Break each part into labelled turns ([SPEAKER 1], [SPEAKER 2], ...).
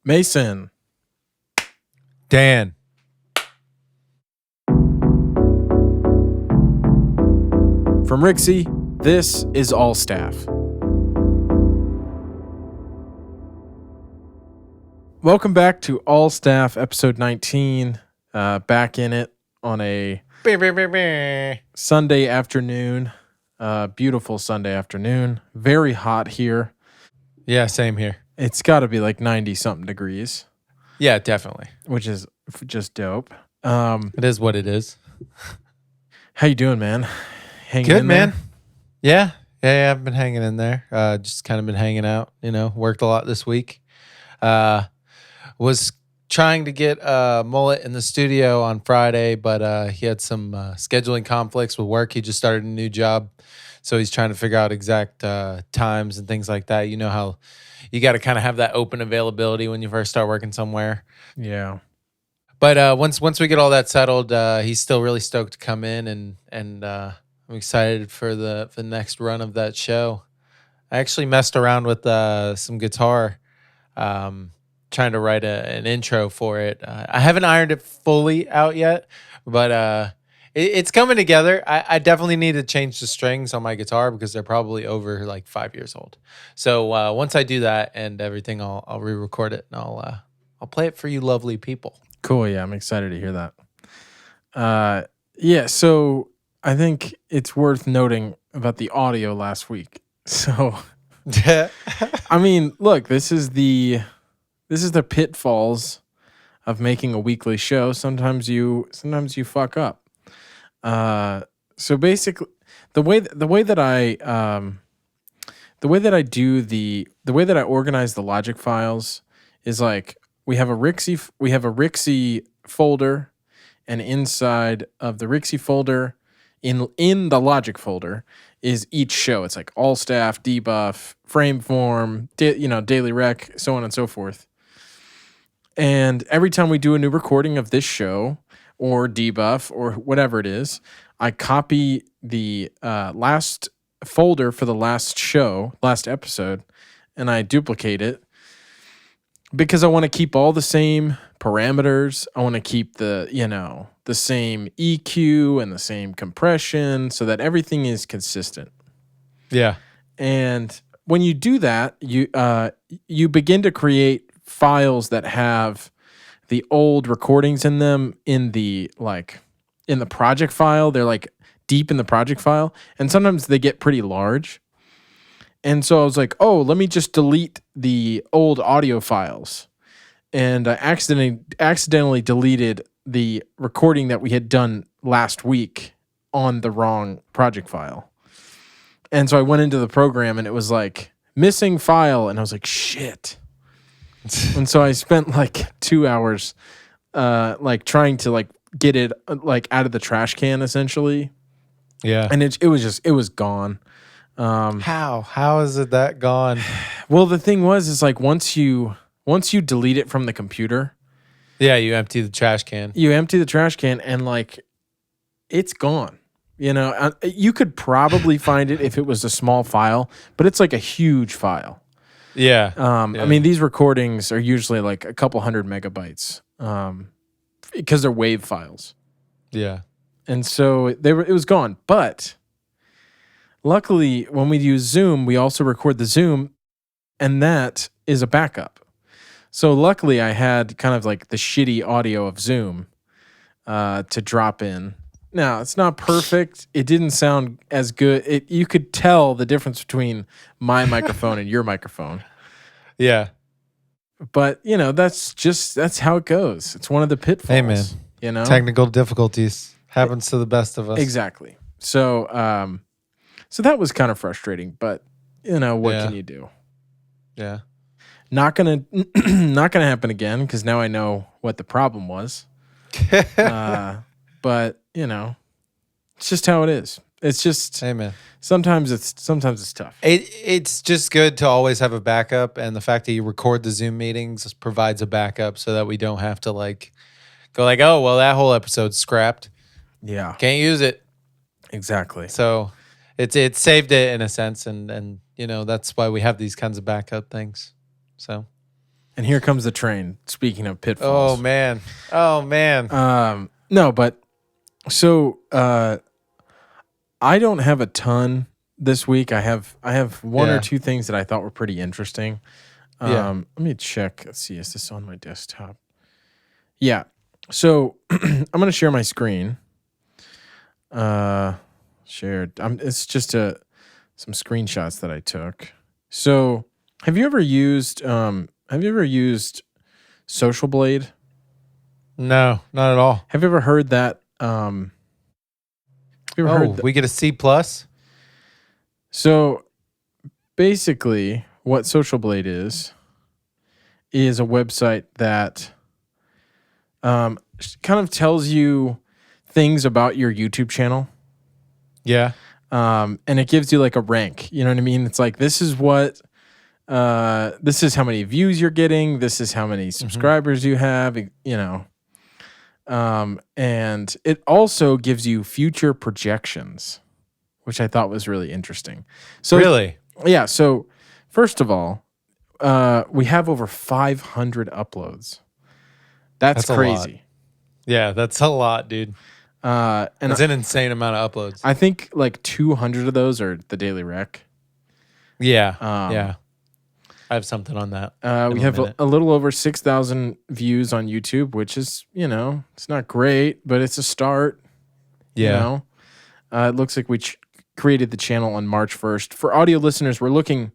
[SPEAKER 1] Mason.
[SPEAKER 2] Dan.
[SPEAKER 1] From Rixie, this is All Staff. Welcome back to All Staff, episode 19. Back in it on a Sunday afternoon. Beautiful Sunday afternoon. Very hot here.
[SPEAKER 2] Yeah, same here.
[SPEAKER 1] It's got to be like 90-something degrees.
[SPEAKER 2] Yeah, definitely.
[SPEAKER 1] Which is just dope.
[SPEAKER 2] It is what it is.
[SPEAKER 1] How you doing, man? Hanging
[SPEAKER 2] Good,
[SPEAKER 1] in
[SPEAKER 2] man.
[SPEAKER 1] there?
[SPEAKER 2] Yeah, I've been hanging in there. Just kind of been hanging out, worked a lot this week. Was trying to get Mullet in the studio on Friday, but he had some scheduling conflicts with work. He just started a new job, so he's trying to figure out exact times and things like that. You know how you got to kind of have that open availability when you first start working somewhere.
[SPEAKER 1] Yeah.
[SPEAKER 2] But once we get all that settled, he's still really stoked to come in, and I'm excited for the next run of that show. I actually messed around with some guitar, trying to write an intro for it. I haven't ironed it fully out yet, but it's coming together. I definitely need to change the strings on my guitar because they're probably over like 5 years old. So once I do that and everything, I'll re-record it and I'll play it for you lovely people.
[SPEAKER 1] Cool. Yeah, I'm excited to hear that. Yeah, so I think it's worth noting about the audio last week. So, I mean, look, this is the pitfalls of making a weekly show. Sometimes you fuck up. So basically, the way that I organize the Logic files is like we have a Rixie folder, and inside of the Rixie folder, in the Logic folder, is each show. It's like All Staff, Debuff, Frameform, Daily Rec, so on and so forth. And every time we do a new recording of this show or Debuff or whatever it is, I copy the last folder for the last episode, and I duplicate it because I want to keep all the same parameters. I want to keep the same EQ and the same compression so that everything is consistent.
[SPEAKER 2] Yeah.
[SPEAKER 1] And when you do that, you begin to create files that have the old recordings in them in the project file. They're like deep in the project file, and sometimes they get pretty large. And so I was like, oh, let me just delete the old audio files. And I accidentally deleted the recording that we had done last week on the wrong project file. And so I went into the program and it was like missing file, and I was like, shit. And so I spent like 2 hours trying to get it out of the trash can essentially.
[SPEAKER 2] Yeah.
[SPEAKER 1] And it was gone.
[SPEAKER 2] How is it that gone?
[SPEAKER 1] Well, the thing is like once you delete it from the computer,
[SPEAKER 2] yeah, you empty the trash can.
[SPEAKER 1] And it's gone. You could probably find it if it was a small file, but it's like a huge file.
[SPEAKER 2] Yeah.
[SPEAKER 1] I mean, these recordings are usually like a couple hundred megabytes because they're WAV files.
[SPEAKER 2] Yeah.
[SPEAKER 1] And so it was gone. But luckily, when we use Zoom, we also record the Zoom, and that is a backup. So luckily, I had kind of like the shitty audio of Zoom to drop in. Now, it's not perfect. It didn't sound as good. You could tell the difference between my microphone and your microphone.
[SPEAKER 2] Yeah.
[SPEAKER 1] But, that's how it goes. It's one of the pitfalls.
[SPEAKER 2] Hey, man. Technical difficulties happens to the best of us.
[SPEAKER 1] Exactly. So, so that was kind of frustrating, but what can you do?
[SPEAKER 2] Yeah.
[SPEAKER 1] Not gonna happen again because now I know what the problem was. But it's just how it is. It's just,
[SPEAKER 2] hey man.
[SPEAKER 1] Sometimes it's tough.
[SPEAKER 2] It's just good to always have a backup, and the fact that you record the Zoom meetings provides a backup so that we don't have to go oh well, that whole episode's scrapped.
[SPEAKER 1] Yeah,
[SPEAKER 2] can't use it.
[SPEAKER 1] Exactly.
[SPEAKER 2] So it saved it in a sense, and that's why we have these kinds of backup things. So
[SPEAKER 1] And here comes the train. Speaking of
[SPEAKER 2] Oh
[SPEAKER 1] pitfalls.
[SPEAKER 2] man. Oh man.
[SPEAKER 1] No, but so I don't have a ton this week. I have one or two things that I thought were pretty interesting. Let me check. Let's see. Is this on my desktop? Yeah. So I'm going to share my screen. Shared. It's just some screenshots that I took. So have you ever used Socialblade?
[SPEAKER 2] No, not at all.
[SPEAKER 1] Have you ever heard that? Have you ever heard that?
[SPEAKER 2] We get a C plus?
[SPEAKER 1] So basically, what Socialblade is a website that kind of tells you things about your YouTube channel.
[SPEAKER 2] Yeah.
[SPEAKER 1] And it gives you like a rank. You know what I mean? It's like, this is how many views you're getting. This is how many subscribers you have, you know. And it also gives you future projections, which I thought was really interesting. So
[SPEAKER 2] really?
[SPEAKER 1] Yeah. So first of all, we have over 500 uploads. That's crazy.
[SPEAKER 2] Yeah, that's a lot, dude.
[SPEAKER 1] And
[SPEAKER 2] it's an insane amount of uploads.
[SPEAKER 1] I think like 200 of those are the Daily Rec.
[SPEAKER 2] Yeah. Yeah. I have something on that.
[SPEAKER 1] We have a little over 6,000 views on YouTube, which is, you know, it's not great, but it's a start.
[SPEAKER 2] Yeah.
[SPEAKER 1] You know? It looks like we created the channel on March 1st. For audio listeners, we're looking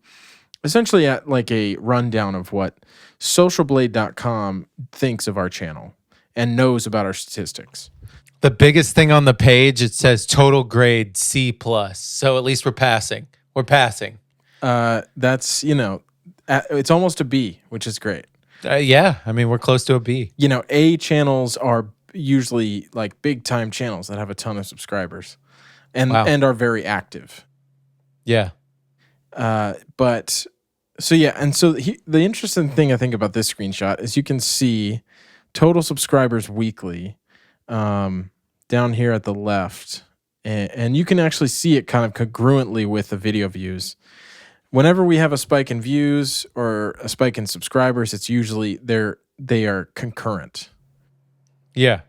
[SPEAKER 1] essentially at like a rundown of what socialblade.com thinks of our channel and knows about our statistics.
[SPEAKER 2] The biggest thing on the page, it says total grade C plus. So at least we're passing. We're passing.
[SPEAKER 1] That's, you know, it's almost a B, which is great.
[SPEAKER 2] Yeah. I mean, we're close to a B.
[SPEAKER 1] You know, A channels are usually like big time channels that have a ton of subscribers and are very active.
[SPEAKER 2] Yeah.
[SPEAKER 1] But so, yeah. And so the interesting thing I think about this screenshot is you can see total subscribers weekly down here at the left. And you can actually see it kind of congruently with the video views. Whenever we have a spike in views or a spike in subscribers, it's usually they are concurrent.
[SPEAKER 2] Yeah.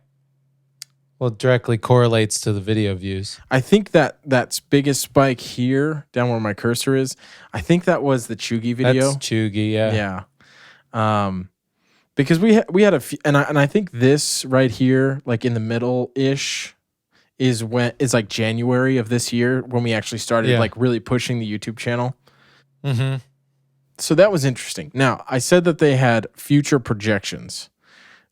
[SPEAKER 2] Well, it directly correlates to the video views.
[SPEAKER 1] I think that's biggest spike here, down where my cursor is. I think that was the Chugi video.
[SPEAKER 2] That's Chugi, yeah.
[SPEAKER 1] Yeah. Because we had a few, and I think this right here, like in the middle ish, is like January of this year when we actually started like really pushing the YouTube channel.
[SPEAKER 2] Mm-hmm.
[SPEAKER 1] So that was interesting. Now, I said that they had future projections.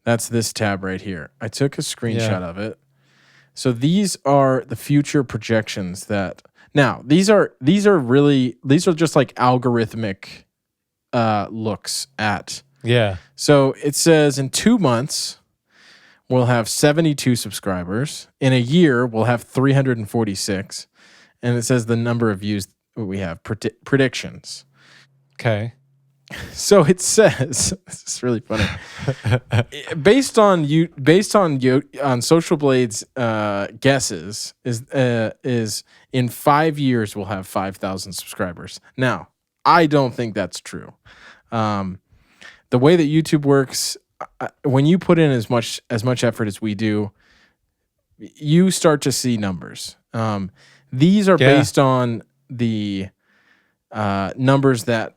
[SPEAKER 1] That's this tab right here. I took a screenshot of it. So these are the future projections that now these are just like algorithmic looks at.
[SPEAKER 2] Yeah.
[SPEAKER 1] So it says in 2 months we'll have 72 subscribers. In a year we'll have 346. And it says the number of views we have predictions.
[SPEAKER 2] Okay.
[SPEAKER 1] So it says, it's really funny. based on Socialblade's guesses is in 5 years we'll have 5,000 subscribers. Now, I don't think that's true. The way that YouTube works, when you put in as much effort as we do, you start to see numbers. These are based on the numbers that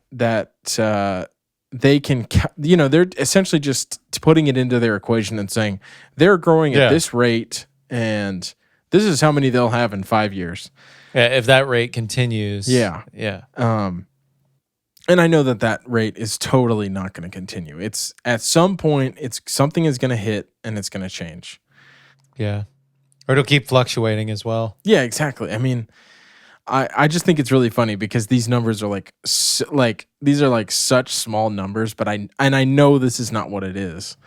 [SPEAKER 1] they can, you know, they're essentially just putting it into their equation and saying they're growing at this rate and this is how many they'll have in 5 years.
[SPEAKER 2] Yeah, if that rate continues.
[SPEAKER 1] Yeah.
[SPEAKER 2] Yeah.
[SPEAKER 1] And I know that rate is totally not going to continue. It's at some point, something is going to hit and it's going to change.
[SPEAKER 2] Yeah. Or it'll keep fluctuating as well.
[SPEAKER 1] Yeah, exactly. I mean, I just think it's really funny because these numbers are these are like such small numbers, but I know this is not what it is.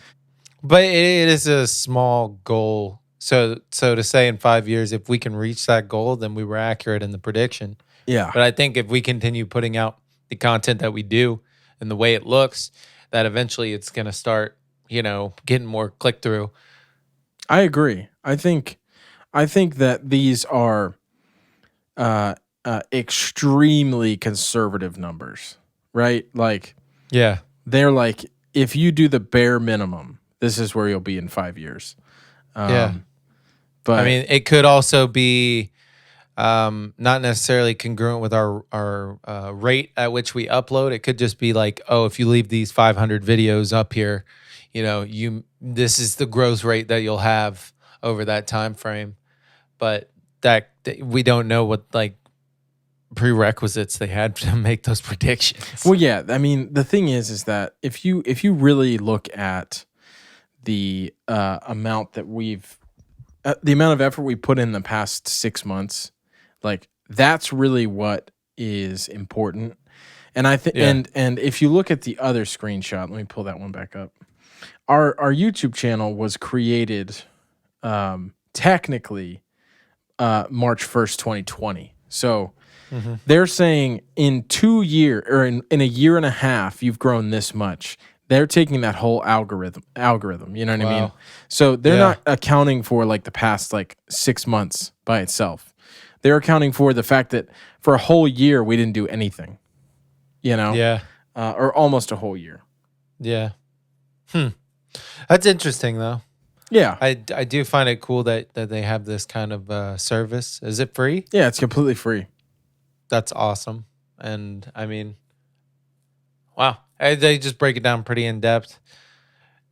[SPEAKER 2] But it is a small goal. So to say in 5 years, if we can reach that goal, then we were accurate in the prediction.
[SPEAKER 1] Yeah.
[SPEAKER 2] But I think if we continue putting out the content that we do and the way it looks, that eventually it's going to start, you know, getting more click through.
[SPEAKER 1] I agree. I think that these are extremely conservative numbers, right? Like,
[SPEAKER 2] yeah,
[SPEAKER 1] they're like if you do the bare minimum, this is where you'll be in 5 years.
[SPEAKER 2] Yeah.
[SPEAKER 1] But
[SPEAKER 2] I mean, it could also be not necessarily congruent with our rate at which we upload. It could just be like, oh, if you leave these 500 videos up here, this is the growth rate that you'll have over that time frame. But that we don't know what like prerequisites they had to make those predictions.
[SPEAKER 1] well, yeah. I mean, the thing is that if you really look at the amount that the amount of effort we put in the past 6 months, like that's really what is important. And I think, and if you look at the other screenshot, let me pull that one back up. Our YouTube channel was created technically March 1st, 2020. So they're saying in 2 years or in a year and a half, you've grown this much. They're taking that whole algorithm, you know what I mean? So they're not accounting for like the past like 6 months by itself. They're accounting for the fact that for a whole year we didn't do anything, or almost a whole year.
[SPEAKER 2] Yeah. That's interesting though.
[SPEAKER 1] Yeah.
[SPEAKER 2] I do find it cool that they have this kind of service. Is it free?
[SPEAKER 1] Yeah, it's completely free.
[SPEAKER 2] That's awesome. And I mean, wow. They just break it down pretty in depth.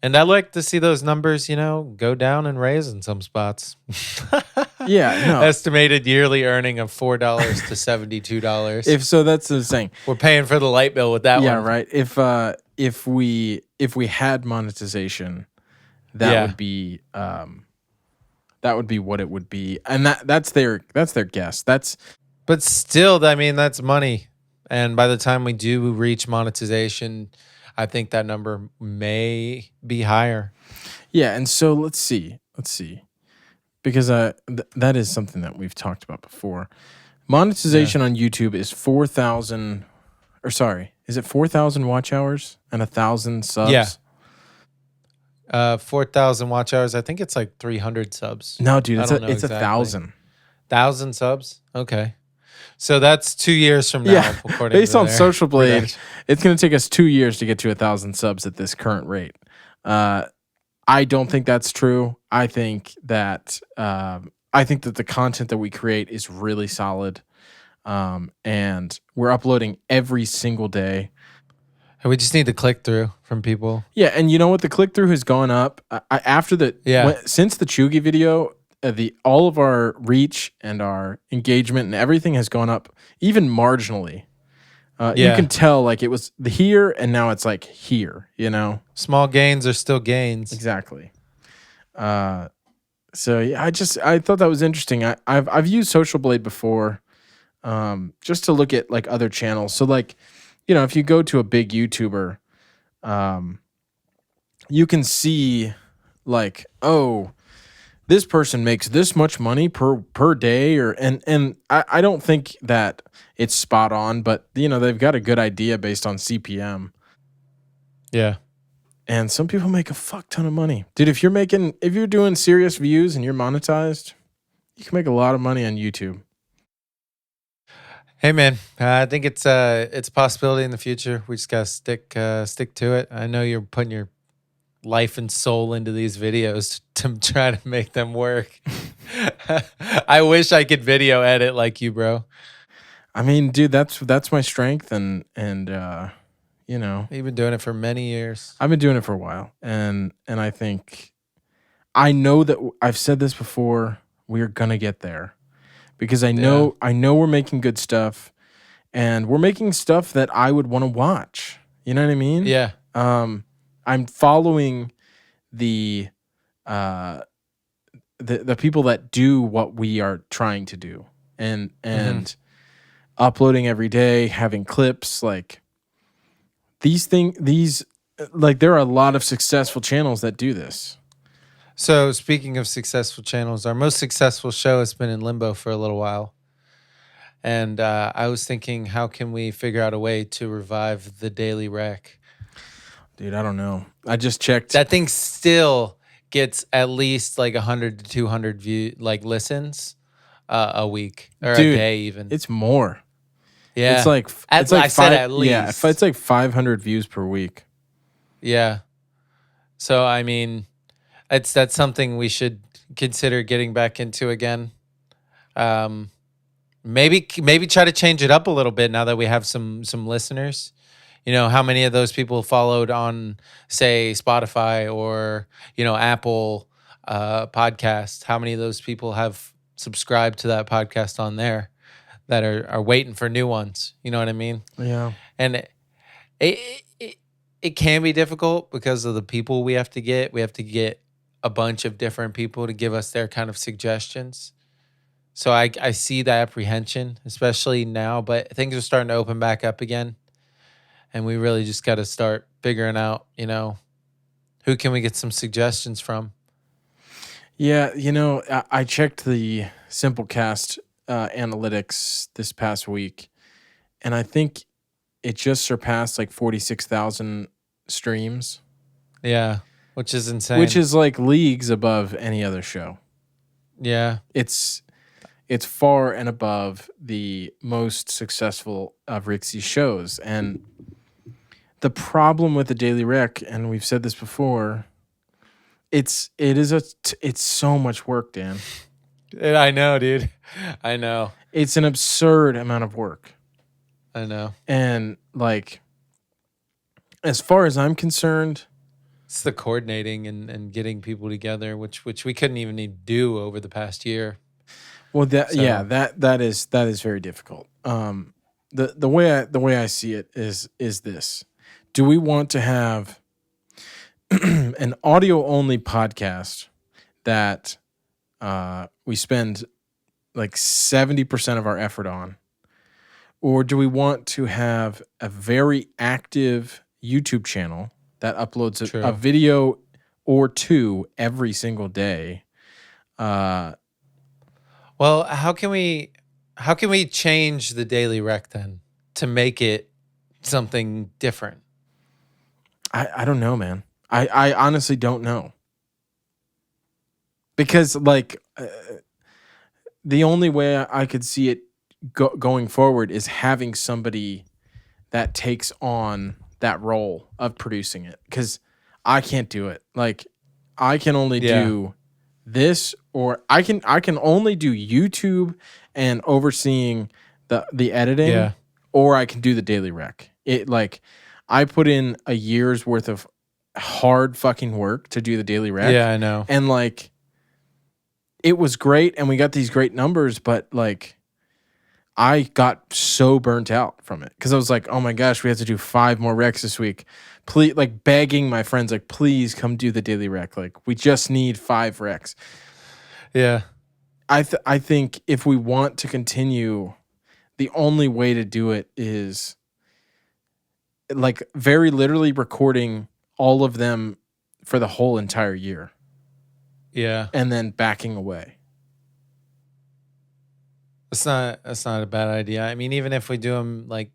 [SPEAKER 2] And I like to see those numbers, go down and raise in some spots.
[SPEAKER 1] Yeah, no.
[SPEAKER 2] Estimated yearly earning of $4 to $72.
[SPEAKER 1] If so, that's the thing.
[SPEAKER 2] We're paying for the light bill with that one.
[SPEAKER 1] Yeah, right. If we had monetization, that would be what it would be, and that's their guess.
[SPEAKER 2] But still, I mean, that's money. And by the time we do reach monetization, I think that number may be higher.
[SPEAKER 1] Yeah, and so let's see, because that is something that we've talked about before. Monetization on YouTube is 4,000, or sorry, is it 4,000 watch hours and 1,000 subs?
[SPEAKER 2] Yeah. 4,000 watch hours. I think it's like 300 subs.
[SPEAKER 1] No, dude, it's
[SPEAKER 2] exactly.
[SPEAKER 1] 1,000.
[SPEAKER 2] 1,000 subs? Okay. So that's 2 years from now, according
[SPEAKER 1] based
[SPEAKER 2] to
[SPEAKER 1] on
[SPEAKER 2] their
[SPEAKER 1] Socialblade,
[SPEAKER 2] production.
[SPEAKER 1] it's going to take us 2 years to get to 1,000 subs at this current rate. I don't think that's true. I think that the content that we create is really solid, and we're uploading every single day.
[SPEAKER 2] We just need the click through from people.
[SPEAKER 1] Yeah, and you know what? The click through has gone up since the Chugi video. All of our reach and our engagement and everything has gone up, even marginally. You can tell like it was here and now it's like here.
[SPEAKER 2] Small gains are still gains.
[SPEAKER 1] Exactly. So yeah, I thought that was interesting. I've used Socialblade before, just to look at like other channels. So like, if you go to a big YouTuber, you can see like, oh, this person makes this much money per day, and I don't think that it's spot on, but they've got a good idea based on CPM.
[SPEAKER 2] Yeah.
[SPEAKER 1] And some people make a fuck ton of money. Dude, if you're doing serious views and you're monetized, you can make a lot of money on YouTube.
[SPEAKER 2] Hey man, I think it's a possibility in the future. We just gotta stick to it. I know you're putting your life and soul into these videos to try to make them work. I wish I could video edit like you, bro.
[SPEAKER 1] I mean, dude, that's my strength, and
[SPEAKER 2] you've been doing it for many years.
[SPEAKER 1] I've been doing it for a while, and I think I know that I've said this before. We're gonna get there because I know we're making good stuff, and we're making stuff that I would want to watch. You know what I mean?
[SPEAKER 2] Yeah.
[SPEAKER 1] I'm following the people that do what we are trying to do, and uploading every day, having clips like these like there are a lot of successful channels that do this.
[SPEAKER 2] So speaking of successful channels, our most successful show has been in limbo for a little while. And I was thinking, how can we figure out a way to revive the Daily Rec?
[SPEAKER 1] Dude, I don't know. I just checked.
[SPEAKER 2] That thing still gets at least like 100 to 200 listens a week or
[SPEAKER 1] Dude,
[SPEAKER 2] a day even.
[SPEAKER 1] It's more.
[SPEAKER 2] Yeah.
[SPEAKER 1] It's like
[SPEAKER 2] I said at least.
[SPEAKER 1] Yeah, it's like 500 views per week.
[SPEAKER 2] Yeah. So I mean, that's something we should consider getting back into again. Um, maybe try to change it up a little bit now that we have some listeners. How many of those people followed on, say, Spotify or Apple podcast? How many of those people have subscribed to that podcast on there that are waiting for new ones? You know what I mean?
[SPEAKER 1] Yeah.
[SPEAKER 2] And it can be difficult because of the people we have to get. We have to get a bunch of different people to give us their kind of suggestions. So I see the apprehension, especially now, but things are starting to open back up again. And we really just got to start figuring out, who can we get some suggestions from?
[SPEAKER 1] Yeah, I checked the Simplecast analytics this past week, and I think it just surpassed like 46,000 streams,
[SPEAKER 2] Yeah, which is insane.
[SPEAKER 1] which is like leagues above any other show.
[SPEAKER 2] Yeah.
[SPEAKER 1] It's far and above the most successful of Rixie's shows. And the problem with the Daily Rec, and we've said this before, it's so much work, Dan.
[SPEAKER 2] I know, dude. I know.
[SPEAKER 1] It's an absurd amount of work.
[SPEAKER 2] I know.
[SPEAKER 1] And like, as far as I'm concerned,
[SPEAKER 2] It's the coordinating and getting people together, which we couldn't even do over the past year.
[SPEAKER 1] well, that is very difficult. The way I see it is this: do we want to have an audio only podcast that we spend like 70% of our effort on, or do we want to have a very active YouTube channel that uploads a video or two every single day?
[SPEAKER 2] Well, how can we change the Daily Rec then to make it something different?
[SPEAKER 1] I don't know, man. I honestly don't know. Because like the only way I could see it going forward is having somebody that takes on that role of producing it, because I can't do it. Like, I can only do this, or I can only do YouTube and overseeing the editing, or I can do the Daily Rec. It like I put in a year's worth of hard fucking work to do the Daily Rec.
[SPEAKER 2] Yeah, I know.
[SPEAKER 1] And like, it was great and we got these great numbers, but like, I got so burnt out from it because I was like, oh my gosh, we have to do 5 more recs this week. Please, like begging my friends, like, please come do the Daily Rec. Like, we just need 5 recs.
[SPEAKER 2] Yeah.
[SPEAKER 1] I think if we want to continue, the only way to do it is like very literally recording all of them for the whole entire year.
[SPEAKER 2] Yeah.
[SPEAKER 1] And then backing away.
[SPEAKER 2] That's not a bad idea. I mean, even if we do them like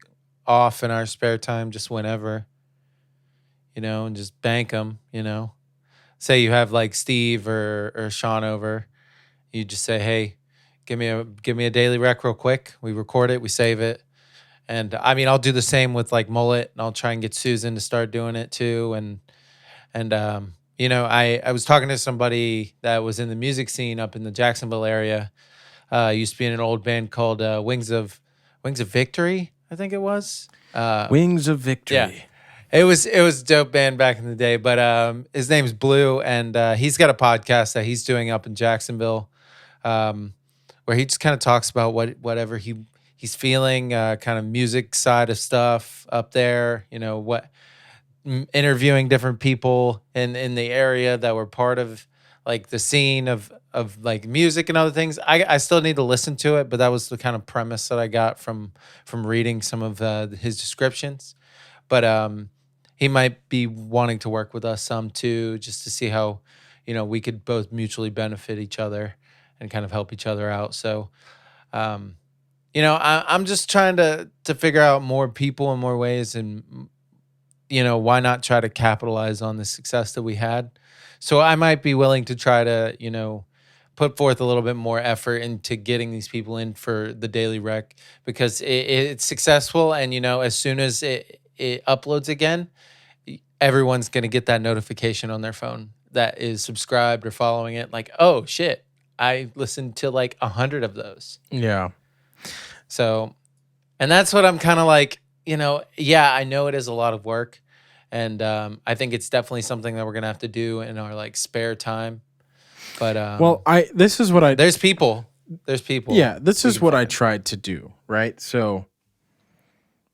[SPEAKER 2] off in our spare time, just whenever, and just bank them, Say you have like Steve or Sean over, you just say, hey, give me a Daily Rec real quick. We record it, we save it. And I mean, I'll do the same with like Mullet, and I'll try and get Susan to start doing it too. And I was talking to somebody that was in the music scene up in the Jacksonville area. Used to be in an old band called Wings of Victory, I think it was.
[SPEAKER 1] Wings of Victory.
[SPEAKER 2] Yeah. It was a dope band back in the day, but his name's Blue, and he's got a podcast that he's doing up in Jacksonville, where he just kind of talks about whatever he's feeling, kind of music side of stuff up there. Interviewing different people in the area that were part of like the scene of like music and other things. I still need to listen to it, but that was the kind of premise that I got from reading some of his descriptions. But he might be wanting to work with us some too, just to see how, we could both mutually benefit each other and kind of help each other out. So, I'm just trying to figure out more people in more ways, and, why not try to capitalize on the success that we had? So I might be willing to try to, put forth a little bit more effort into getting these people in for the Daily Rec, because it's successful. And, as soon as it uploads again, everyone's going to get that notification on their phone that is subscribed or following it. Like, oh shit, I listened to like 100 of those.
[SPEAKER 1] Yeah.
[SPEAKER 2] So, and that's what I'm kind of like, yeah, I know it is a lot of work. And I think it's definitely something that we're going to have to do in our like spare time. But
[SPEAKER 1] this is what I
[SPEAKER 2] there's people.
[SPEAKER 1] Yeah, this is what I tried to do, right? So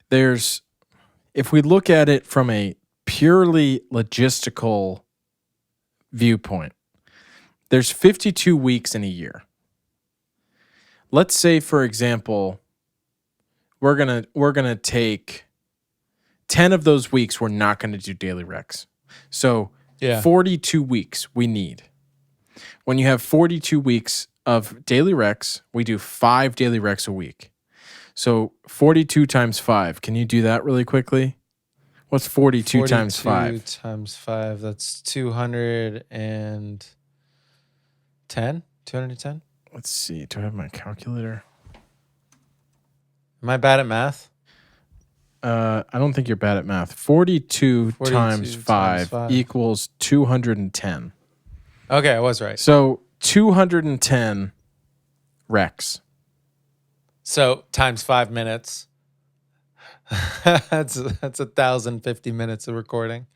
[SPEAKER 1] if we look at it from a purely logistical viewpoint, there's 52 weeks in a year. Let's say, for example, we're gonna take 10 of those weeks. We're not gonna do daily recs. So 42 weeks we need. When you have 42 weeks of daily recs, we do 5 daily recs a week. So 42 times 5. Can you do that really quickly? What's 42 times 5?
[SPEAKER 2] 42 times 5. That's 210. 210?
[SPEAKER 1] Let's see. Do I have my calculator?
[SPEAKER 2] Am I bad at math?
[SPEAKER 1] I don't think you're bad at math. 42 times 5 equals 210.
[SPEAKER 2] Okay, I was right.
[SPEAKER 1] So 210 recs.
[SPEAKER 2] So times 5 minutes. that's 1,050 minutes of recording.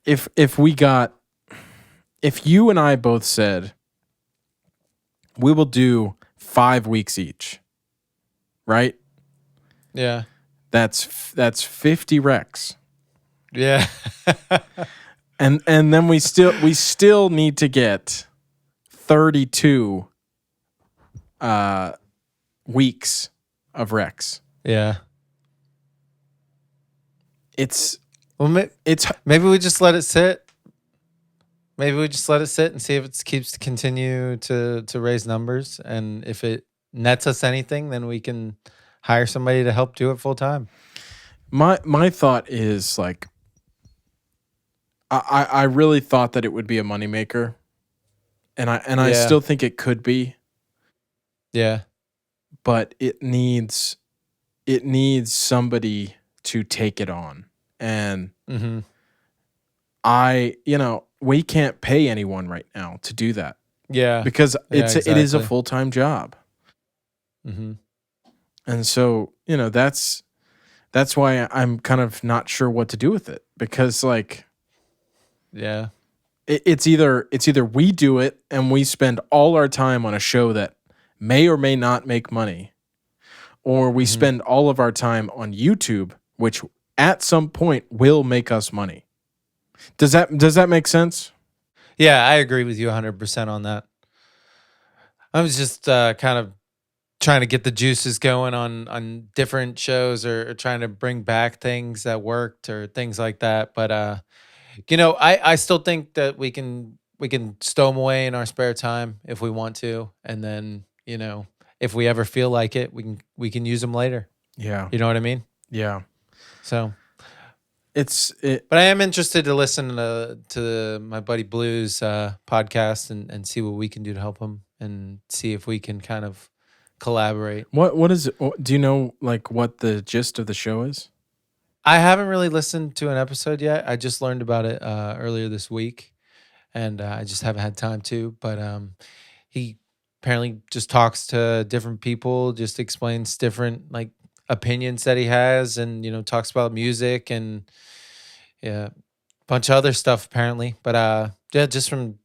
[SPEAKER 1] If you and I both said we will do 5 weeks each, right?
[SPEAKER 2] Yeah.
[SPEAKER 1] That's 50 recs.
[SPEAKER 2] Yeah.
[SPEAKER 1] And then we still need to get 32 weeks of recs.
[SPEAKER 2] Yeah.
[SPEAKER 1] It's
[SPEAKER 2] maybe we just let it sit. Maybe we just let it sit and see if it keeps to continue to raise numbers, and if it nets us anything, then we can hire somebody to help do it full time.
[SPEAKER 1] My thought is like, I really thought that it would be a moneymaker, and I still think it could be.
[SPEAKER 2] Yeah.
[SPEAKER 1] But it needs somebody to take it on. And we can't pay anyone right now to do that.
[SPEAKER 2] Yeah.
[SPEAKER 1] Because it is a full-time job.
[SPEAKER 2] Mm-hmm.
[SPEAKER 1] And so, that's why I'm kind of not sure what to do with it, because like,
[SPEAKER 2] yeah,
[SPEAKER 1] it's either we do it and we spend all our time on a show that may or may not make money, or we spend all of our time on YouTube, which at some point will make us money. Does that make sense?
[SPEAKER 2] Yeah, I agree with you 100% on that. I was just kind of trying to get the juices going on different shows, or trying to bring back things that worked or things like that. But I still think that we can stow them away in our spare time if we want to, and then if we ever feel like it, we can use them later.
[SPEAKER 1] Yeah,
[SPEAKER 2] you know what I mean.
[SPEAKER 1] Yeah.
[SPEAKER 2] So
[SPEAKER 1] but
[SPEAKER 2] I am interested to listen to my buddy Blue's podcast and see what we can do to help him, and see if we can kind of collaborate.
[SPEAKER 1] What is it? Do you know like what the gist of the show is?
[SPEAKER 2] I haven't really listened to an episode yet. I just learned about it earlier this week, and I just haven't had time to. But he apparently just talks to different people, just explains different like opinions that he has, and talks about music and a bunch of other stuff apparently. But just from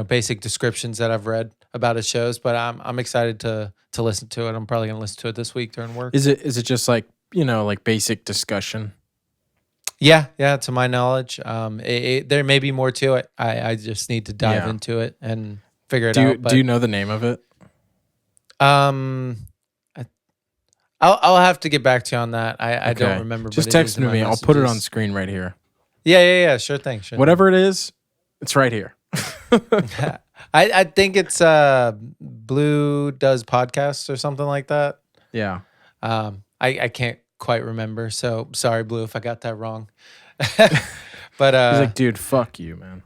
[SPEAKER 2] basic descriptions that I've read about his shows. But I'm excited to listen to it. I'm probably gonna listen to it this week during work.
[SPEAKER 1] Is it just like like basic discussion?
[SPEAKER 2] Yeah. To my knowledge, there may be more to it. I just need to dive into it and figure it out.
[SPEAKER 1] Do you know the name of it?
[SPEAKER 2] I'll have to get back to you on that. I don't remember.
[SPEAKER 1] Just text me. I'll put it on screen right here.
[SPEAKER 2] Yeah. Sure thing.
[SPEAKER 1] Whatever it is, it's right here.
[SPEAKER 2] I think it's Blue does podcasts or something like that.
[SPEAKER 1] Yeah.
[SPEAKER 2] I can't quite remember. So sorry, Blue, if I got that wrong. But
[SPEAKER 1] he's like, dude, fuck you, man.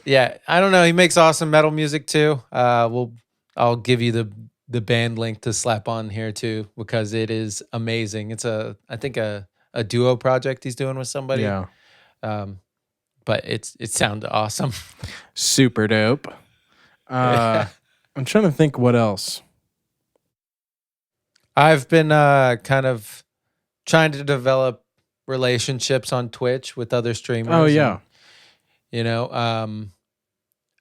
[SPEAKER 2] Yeah, I don't know. He makes awesome metal music too. I'll give you the band link to slap on here too, because it is amazing. It's I think a a duo project he's doing with somebody.
[SPEAKER 1] Yeah.
[SPEAKER 2] But it sounded awesome.
[SPEAKER 1] Super dope. I'm trying to think what else.
[SPEAKER 2] I've been kind of trying to develop relationships on Twitch with other streamers.
[SPEAKER 1] Oh yeah.
[SPEAKER 2] And,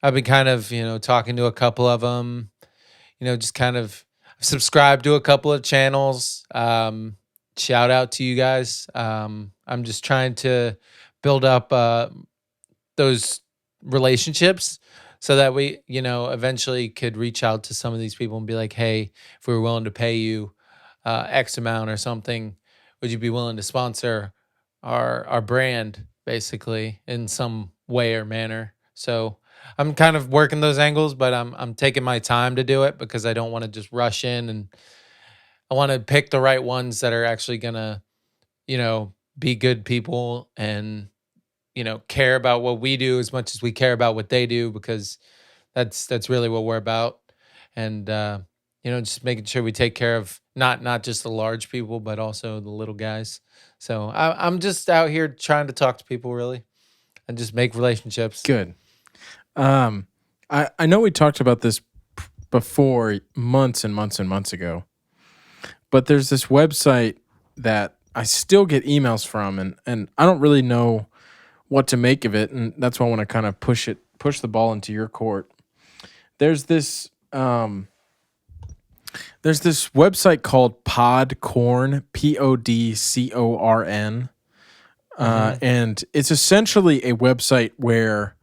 [SPEAKER 2] I've been kind of, talking to a couple of them, just kind of subscribed to a couple of channels. Shout out to you guys. I'm just trying to build up those relationships so that we, eventually could reach out to some of these people and be like, hey, if we were willing to pay you X amount or something, would you be willing to sponsor our brand basically in some way or manner? So I'm kind of working those angles, but I'm taking my time to do it because I don't want to just rush in, and I want to pick the right ones that are actually gonna, be good people and, care about what we do as much as we care about what they do, because that's really what we're about. And just making sure we take care of not just the large people, but also the little guys. So I'm just out here trying to talk to people really and just make relationships.
[SPEAKER 1] Good. I know we talked about this before months and months and months ago, but there's this website that I still get emails from, and I don't really know what to make of it, and that's why I want to kind of push the ball into your court. There's this website called Podcorn, Podcorn, and it's essentially a website where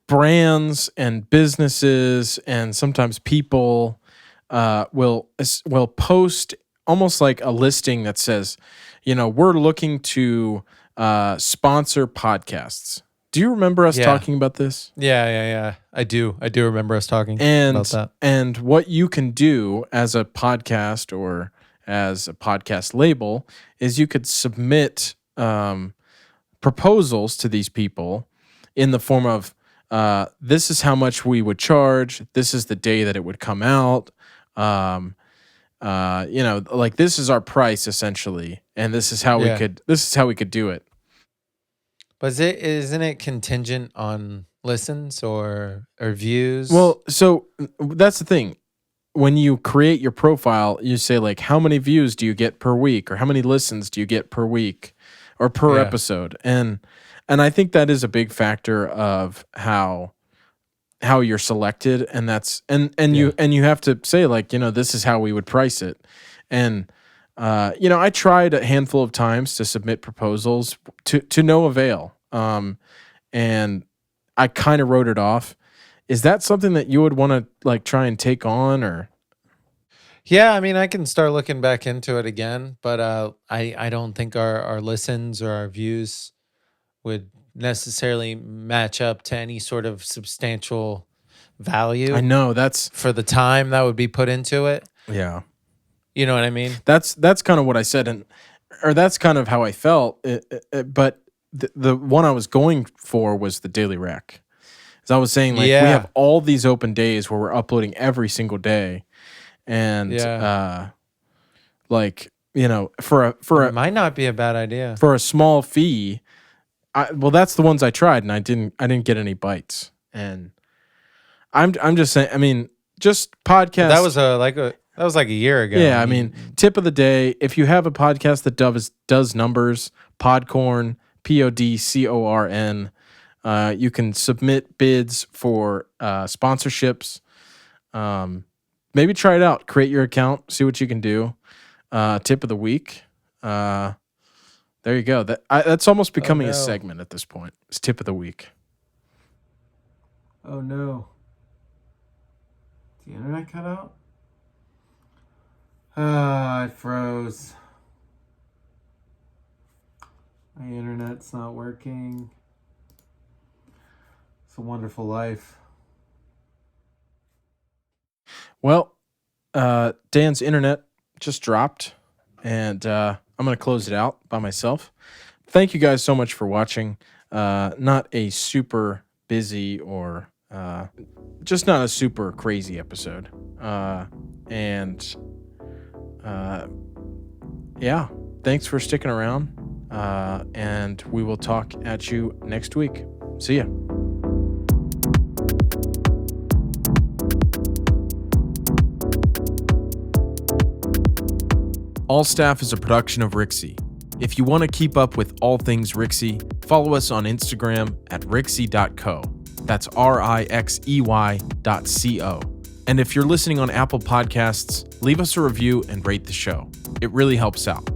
[SPEAKER 1] brands and businesses and sometimes people will post almost like a listing that says, we're looking to sponsor podcasts. Do you remember us talking about this?
[SPEAKER 2] Yeah. I do remember us talking about that.
[SPEAKER 1] And what you can do as a podcast or as a podcast label is you could submit proposals to these people in the form of, this is how much we would charge. This is the day that it would come out. Like this is our price essentially, and this is how we could do it.
[SPEAKER 2] But isn't it contingent on listens or views?
[SPEAKER 1] Well, so that's the thing. When you create your profile, you say like, how many views do you get per week, or how many listens do you get per week or per episode? And I think that is a big factor of how you're selected, and that's and you have to say like, this is how we would price it. And I tried a handful of times to submit proposals to no avail. And I kind of wrote it off. Is that something that you would want to like try and take on, or?
[SPEAKER 2] Yeah, I mean, I can start looking back into it again, but I don't think our listens or our views would necessarily match up to any sort of substantial value.
[SPEAKER 1] I know that's
[SPEAKER 2] for the time that would be put into it.
[SPEAKER 1] Yeah.
[SPEAKER 2] You know what I mean?
[SPEAKER 1] That's kind of what I said, or that's kind of how I felt. But the one I was going for was the Daily Rec. As I was saying, like we have all these open days where we're uploading every single day, and for
[SPEAKER 2] it might not be a bad idea
[SPEAKER 1] for a small fee. That's the ones I tried, and I didn't get any bites. And I'm just saying. I mean, just podcast.
[SPEAKER 2] That was like a year ago.
[SPEAKER 1] Yeah, I mean, tip of the day: if you have a podcast that does numbers, Podcorn, Podcorn, you can submit bids for sponsorships. Maybe try it out. Create your account. See what you can do. Tip of the week. There you go. That's almost becoming a segment at this point. It's tip of the week.
[SPEAKER 2] Oh no. The internet cut out? It froze. My internet's not working. It's a wonderful life.
[SPEAKER 1] Well, Dan's internet just dropped, and I'm going to close it out by myself. Thank you guys so much for watching. Not a super busy or just not a super crazy episode. And yeah, thanks for sticking around. And we will talk at you next week. See ya. All Staff is a production of Rixie. If you want to keep up with all things Rixie, follow us on Instagram at rixie.co. That's RIXEY.co. And if you're listening on Apple Podcasts, leave us a review and rate the show. It really helps out.